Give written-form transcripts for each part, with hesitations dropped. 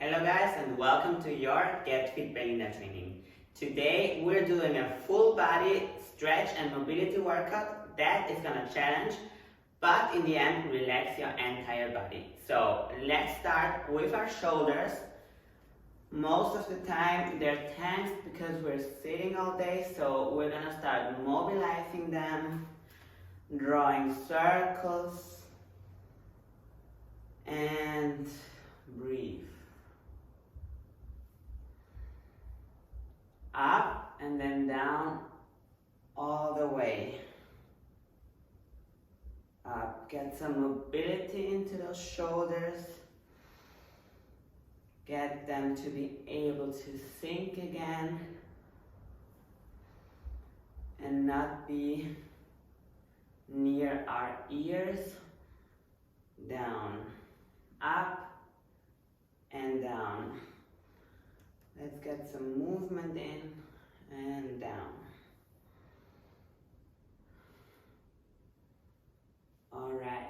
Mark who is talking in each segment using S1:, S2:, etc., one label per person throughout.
S1: Hello guys and welcome to your Get Fit Beginner training. Today we're doing a full body stretch and mobility workout that is gonna challenge but in the end relax your entire body. So let's start with our shoulders. Most of the time they're tense because we're sitting all day, so we're gonna start mobilizing them, drawing circles and breathe. Up and then down all the way. Up, get some mobility into those shoulders. Get them to be able to sink again and not be near our ears. Down, up and down. Let's get some movement in and down. Alright,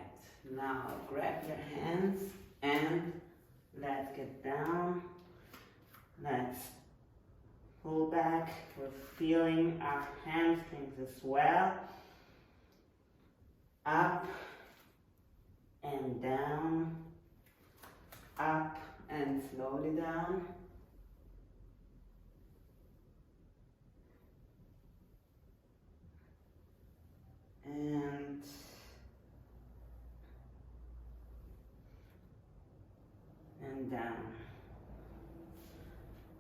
S1: now grab your hands and let's get down. Let's pull back. We're feeling our hamstrings as well. Up and down. Up and slowly down. And down.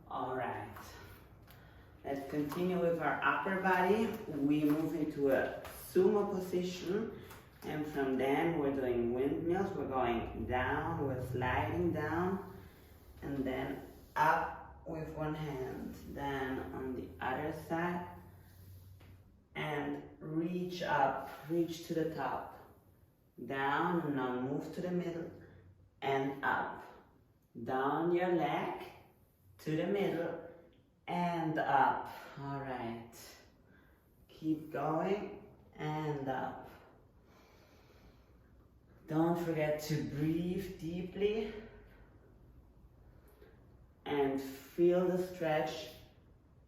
S1: All right. Let's continue with our upper body. We move into a sumo position, and from then we're doing windmills. We're going down, we're sliding down, and then up with one hand, then on the other side, and reach up, reach to the top, down, and now move to the middle, and up. Down your leg, to the middle, and up. All right. Keep going, and up. Don't forget to breathe deeply, and feel the stretch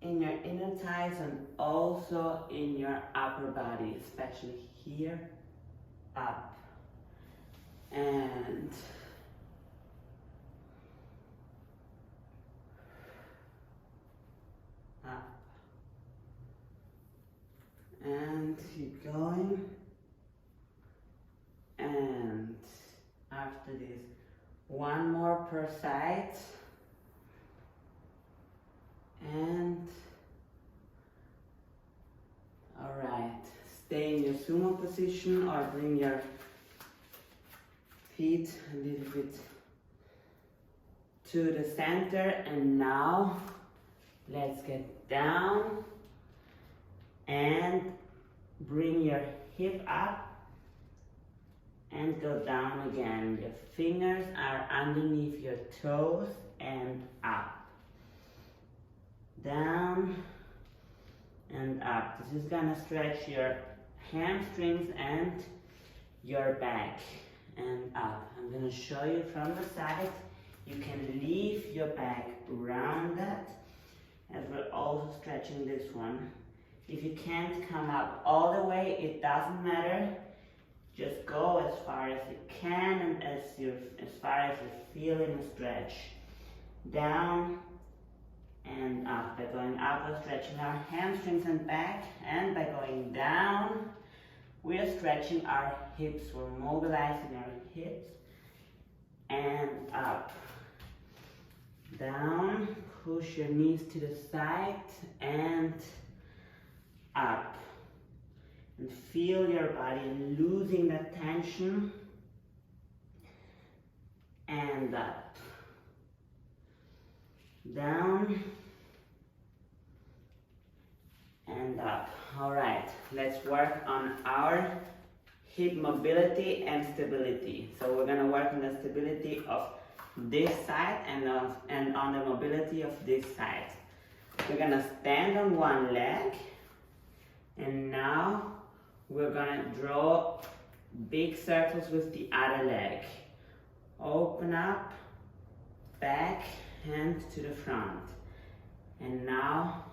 S1: in your inner thighs and also in your upper body, especially here, up, and up, and keep going, and after this, one more per side, and all right, stay in your sumo position or bring your feet a little bit to the center, and now let's get down and bring your hip up and go down again. Your fingers are underneath your toes and up. Down and up. This is gonna stretch your hamstrings and your back and up. I'm gonna show you from the side. You can leave your back rounded, as we're also stretching this one. If you can't come up all the way, it doesn't matter. Just go as far as you can and as far as you feel in the stretch. Down and up. By going up, we're stretching our hamstrings and back, and by going down, we are stretching our hips. We're mobilizing our hips, and up. Down, push your knees to the side, and up. And feel your body losing that tension, and up. Down and up. All right, let's work on our hip mobility and stability. So we're gonna work on the stability of this side and on the mobility of this side. We're gonna stand on one leg, and now we're gonna draw big circles with the other leg. Open up back and to the front. And now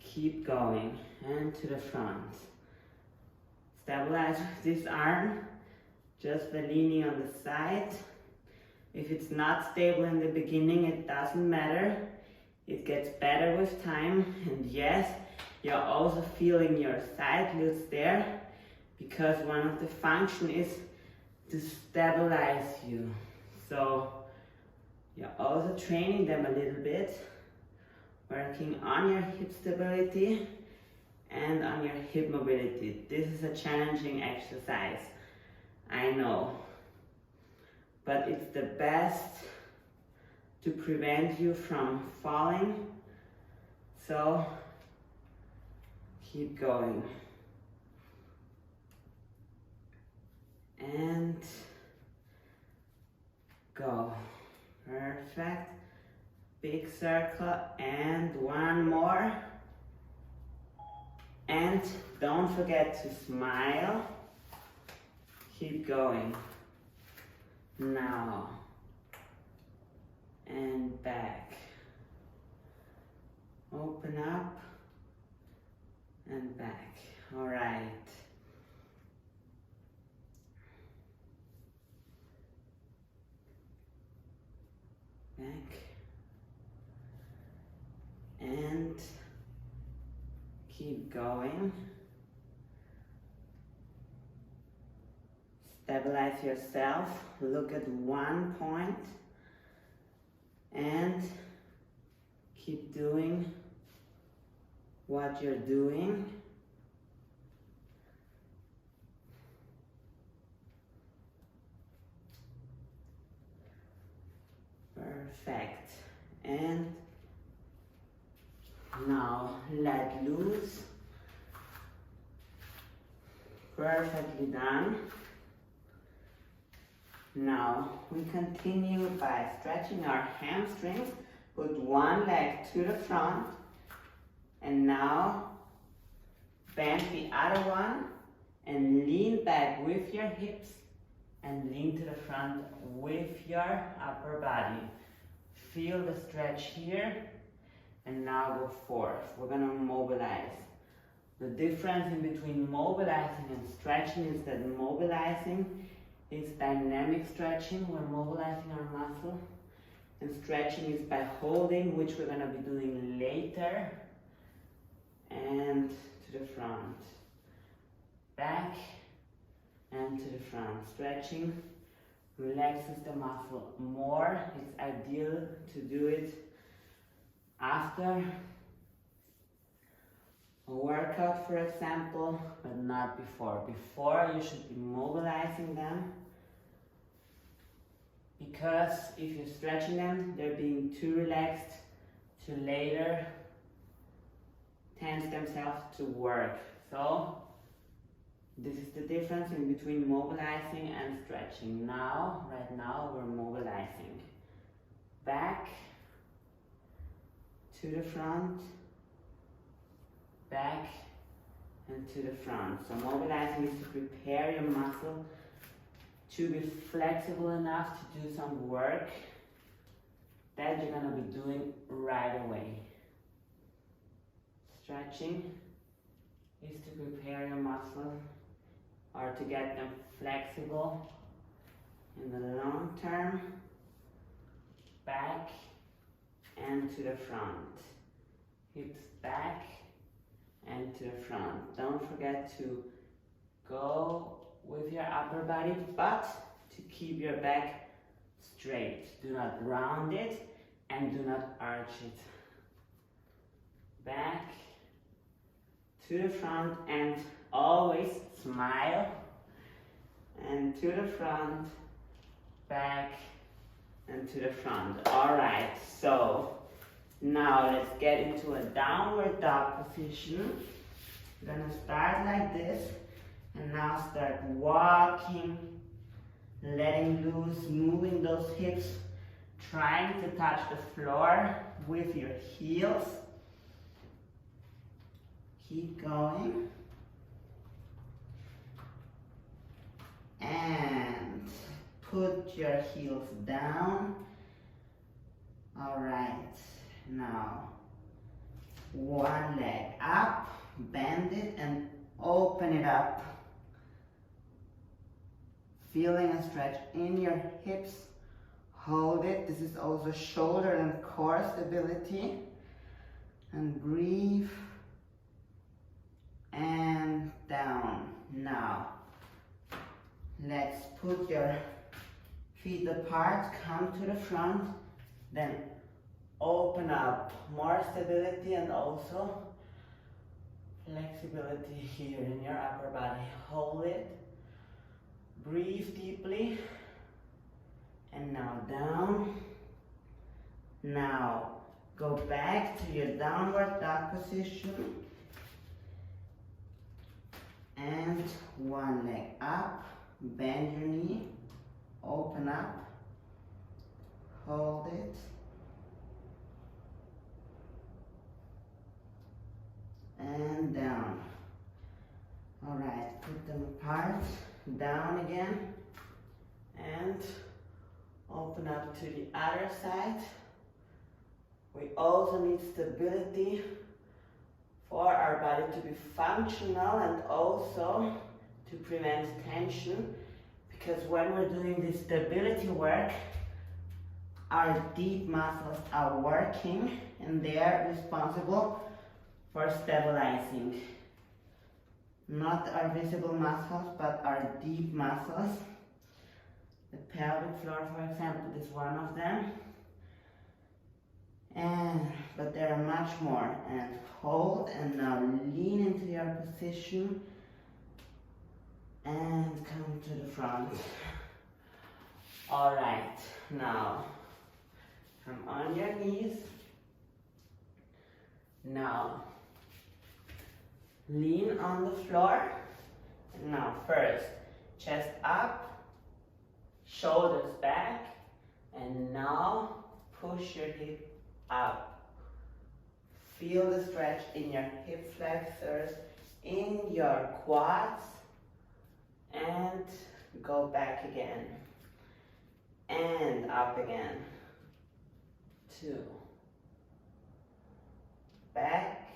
S1: keep going and to the front. Stabilize this arm just by leaning on the side. If it's not stable in the beginning, it doesn't matter. It gets better with time. And yes, you're also feeling your side glutes there, because one of the functions is to stabilize you. So you're also training them a little bit, working on your hip stability and on your hip mobility. This is a challenging exercise, I know, but it's the best to prevent you from falling. So keep going. And go. Perfect. Big circle and one more. And don't forget to smile. Keep going. Now. And back. Open up and back. All right. Back and keep going. Stabilize yourself. Look at one point and keep doing what you're doing. Perfect. And now let loose. Perfectly done. Now we continue by stretching our hamstrings. Put one leg to the front and now bend the other one and lean back with your hips and lean to the front with your upper body. Feel the stretch here and now go forth. We're gonna mobilize. The difference in between mobilizing and stretching is that mobilizing is dynamic stretching. We're mobilizing our muscle. And stretching is by holding, which we're gonna be doing later. And to the front. Back and to the front. Stretching relaxes the muscle more. It's ideal to do it after a workout, for example, but not before. Before, you should be mobilizing them, because if you're stretching them, they're being too relaxed to later tense themselves to work. So this is the difference in between mobilizing and stretching. Now, right now, we're mobilizing. Back to the front, back and to the front. So mobilizing is to prepare your muscle to be flexible enough to do some work that you're gonna be doing right away. Stretching is to prepare your muscle or to get them flexible in the long term. Back and to the front. Hips back and to the front. Don't forget to go with your upper body, but to keep your back straight. Do not round it and do not arch it. Back to the front and always smile. And to the front, back and to the front. All right, so now let's get into a downward dog position. We're gonna start like this and now start walking, letting loose, moving those hips, trying to touch the floor with your heels. Keep going. And put your heels down now. One leg up, bend it and open it up. Feeling a stretch in your hips. Hold it. This is also shoulder and core stability. And breathe. And down. Now, let's put your feet apart, come to the front, then open up. More stability and also flexibility here in your upper body. Hold it. Breathe deeply. And now down. Now go back to your downward dog position. And one leg up. Bend your knee. Open up. Hold it. And down. All right, put them apart. Down again. And open up to the other side. We also need stability for our body to be functional and also to prevent tension, because when we're doing this stability work, our deep muscles are working and they are responsible for stabilizing. Not our visible muscles, but our deep muscles. The pelvic floor, for example, is one of them. But there are much more. And hold, and now lean into your position and come to the front. All right, now from on your knees. Now lean on the floor. And now first, chest up, shoulders back, and now push your hip up. Feel the stretch in your hip flexors, in your quads, and go back again. And up again. 2. Back.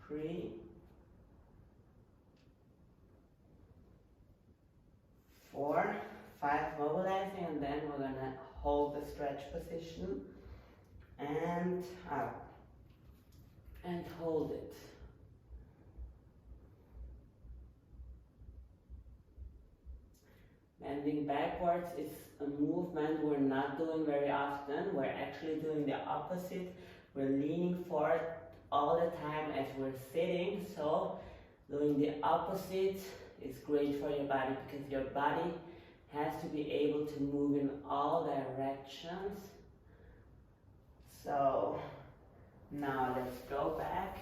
S1: 3. 4. 5, mobilizing, and then we're gonna hold the stretch position and up and hold it. Bending backwards is a movement we're not doing very often. We're actually doing the opposite. We're leaning forward all the time as we're sitting, so doing the opposite is great for your body because your body has to be able to move in all directions. So now let's go back.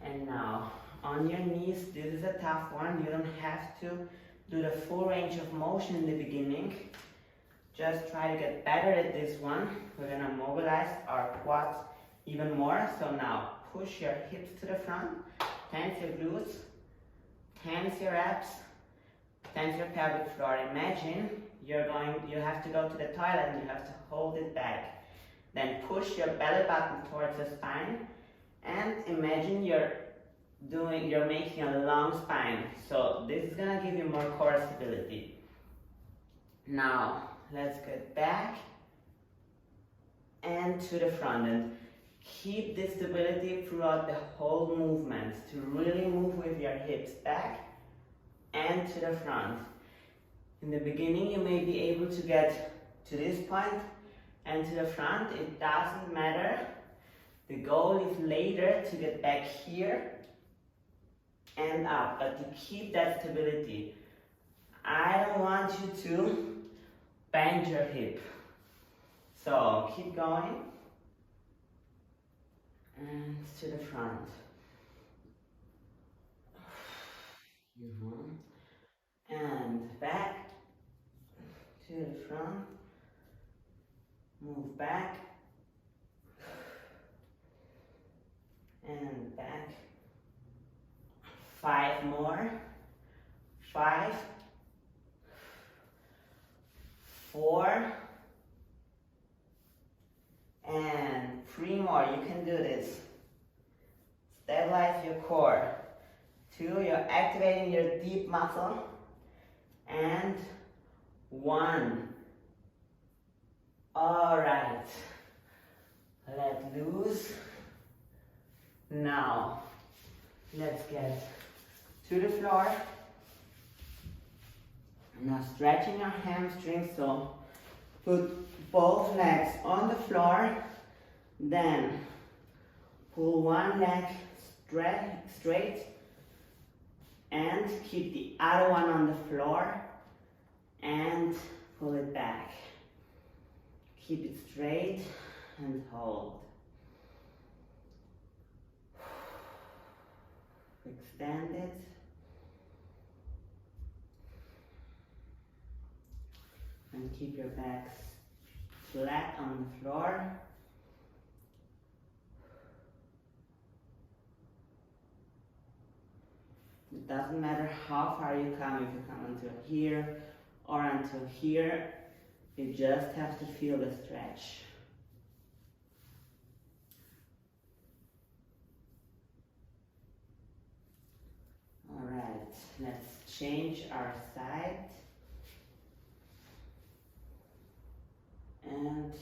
S1: And now on your knees, this is a tough one. You don't have to do the full range of motion in the beginning. Just try to get better at this one. We're gonna mobilize our quads even more. So now push your hips to the front, tense your glutes, tense your abs, tense your pelvic floor. Imagine you have to go to the toilet and you have to hold it back. Then push your belly button towards the spine and imagine you're making a long spine. So this is gonna give you more core stability. Now let's get back and to the front and keep this stability throughout the whole movement to really move with your hips back and to the front. In the beginning you may be able to get to this point and to the front. It doesn't matter. The goal is later to get back here and up, but to keep that stability. I don't want you to bend your hip. So keep going and to the front. And back to the front. Move back and back. 5 more. 5, 4, do this. Stabilize your core. 2, you're activating your deep muscle. And 1. All right. Let loose. Now, let's get to the floor. Now stretching our hamstrings, so put both legs on the floor, then pull one leg straight and keep the other one on the floor and pull it back. Keep it straight and hold. Extend it. And keep your back flat on the floor. It doesn't matter how far you come, if you come until here or until here, you just have to feel the stretch. All right, let's change our side. And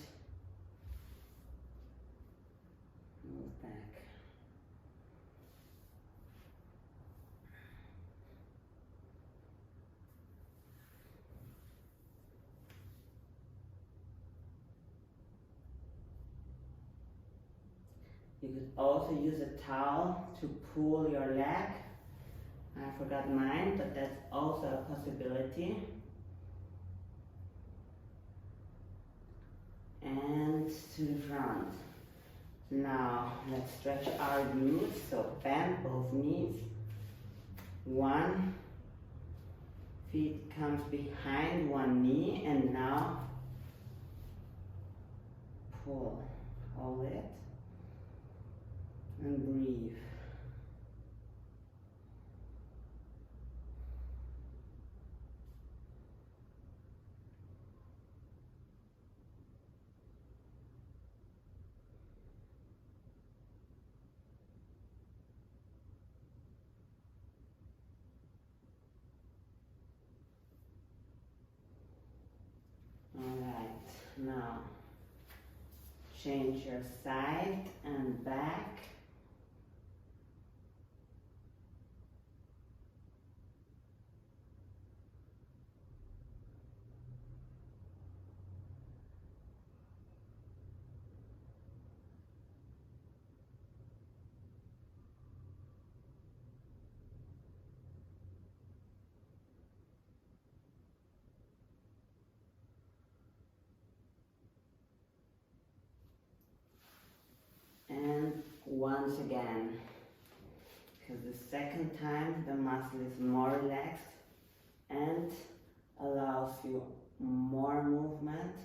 S1: move back. You could also use a towel to pull your leg. I forgot mine, but that's also a possibility. And to the front. Now let's stretch our glutes, so bend both knees. 1 feet comes behind one knee, and now pull. Hold it and breathe. Now, change your side and back. And once again, because the second time the muscle is more relaxed and allows you more movement.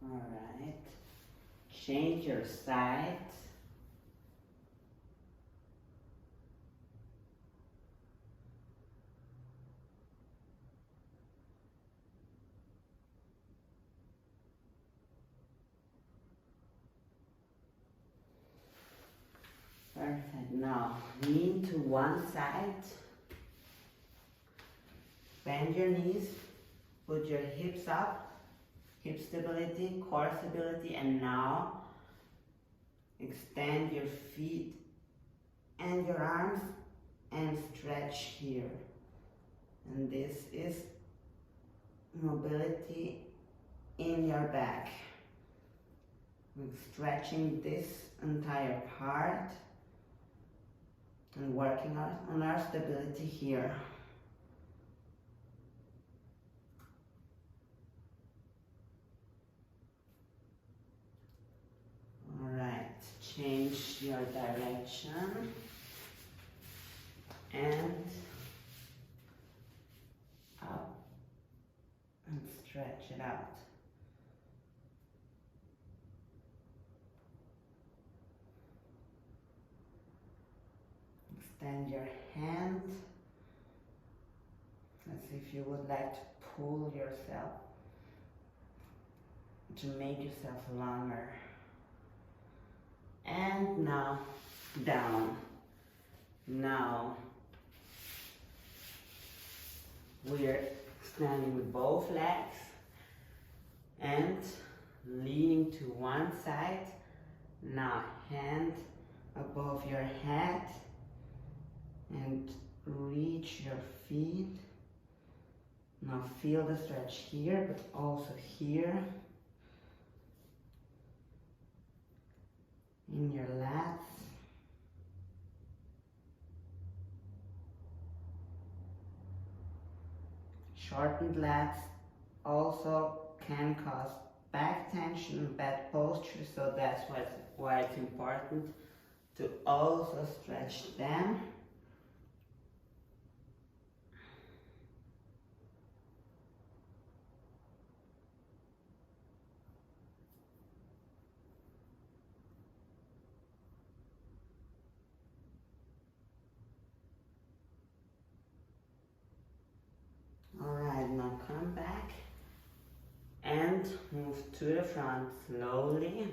S1: All right, change your side. Perfect. Now, lean to one side. Bend your knees. Put your hips up. Hip stability, core stability, and now extend your feet and your arms and stretch here. And this is mobility in your back. We're stretching this entire part and working on our stability here. Change your direction and up and stretch it out. extend your hand. As if you would like to pull yourself, to make yourself longer. And now down. Now we're standing with both legs and leaning to one side. Now hand above your head and reach your feet. Now feel the stretch here, but also here in your lats. Shortened lats also can cause back tension and bad posture, so that's why it's important to also stretch them. Alright, now come back and move to the front slowly.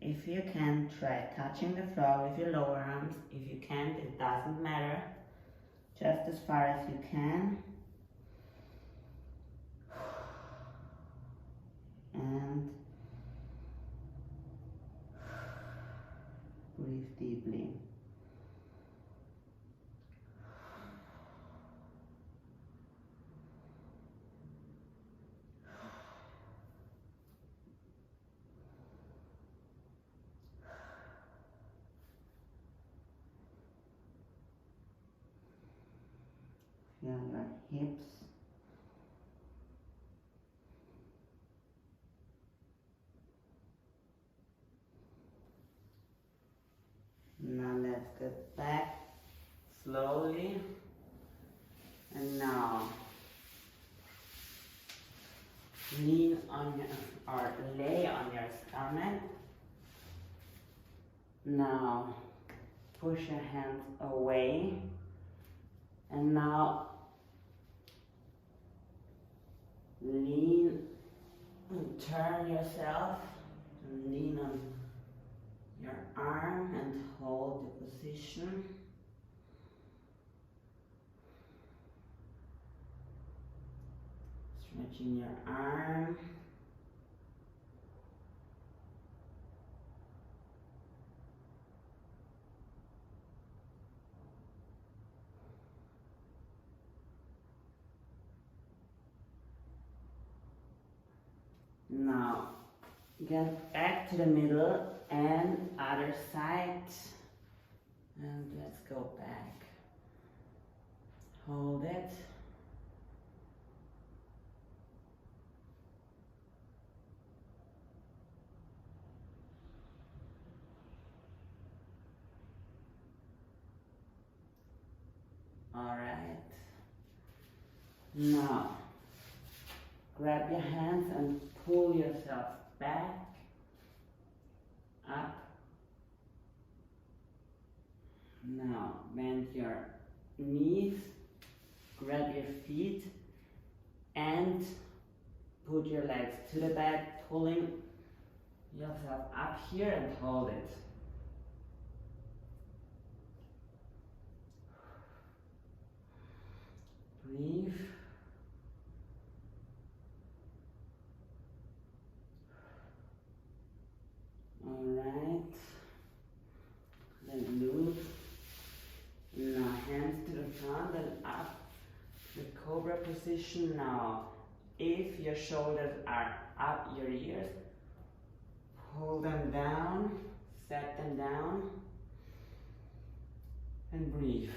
S1: If you can, try touching the floor with your lower arms. If you can't, it doesn't matter. Just as far as you can. And breathe deeply. Feel your hips. Now let's get back slowly. And now lean on your, or lay on your stomach. Now push your hands away. And now lean and turn yourself and lean on your arm and hold the position. Stretching your arm. Now get back to the middle and other side. And let's go back. Hold it. All right. Now grab your hands and pull yourself back, up. Now bend your knees, grab your feet and put your legs to the back, pulling yourself up here and hold it. Breathe. Alright. Then loose. Now hands to the front and up. The cobra position now. If your shoulders are up your ears, pull them down, set them down, and breathe.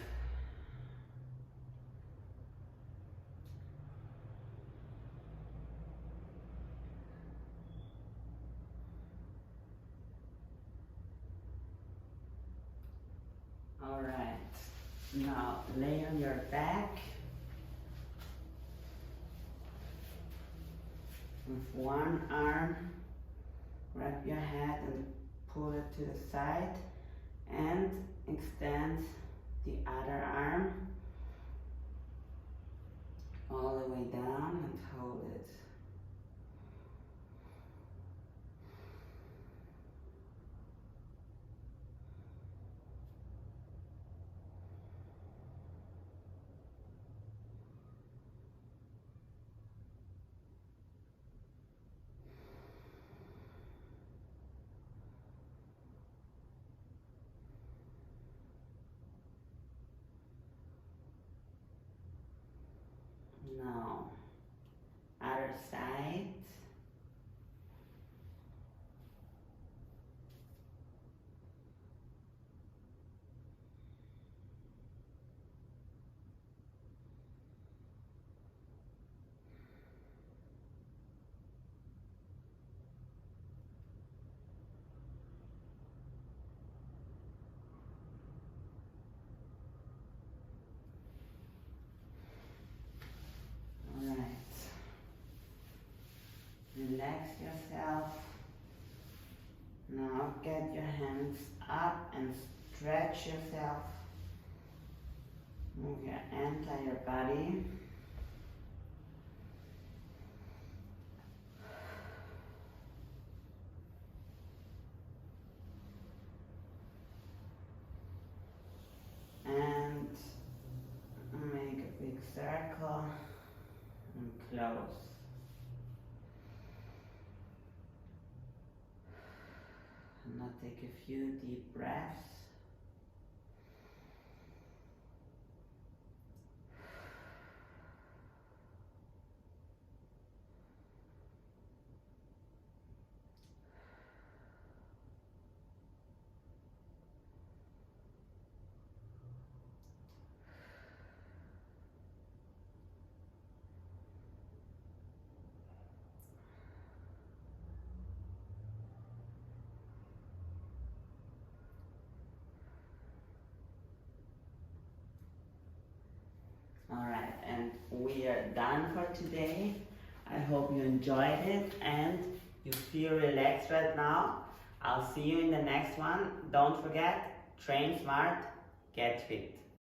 S1: All right, now lay on your back with one arm, grab your head and pull it to the side, and extend the other arm all the way down and hold it. Now, other side. Alright. Relax yourself. Now get your hands up and stretch yourself. Move your entire body. And make a big circle and close. And now take a few deep breaths. Alright, and we are done for today. I hope you enjoyed it and you feel relaxed right now. I'll see you in the next one. Don't forget, train smart, get fit.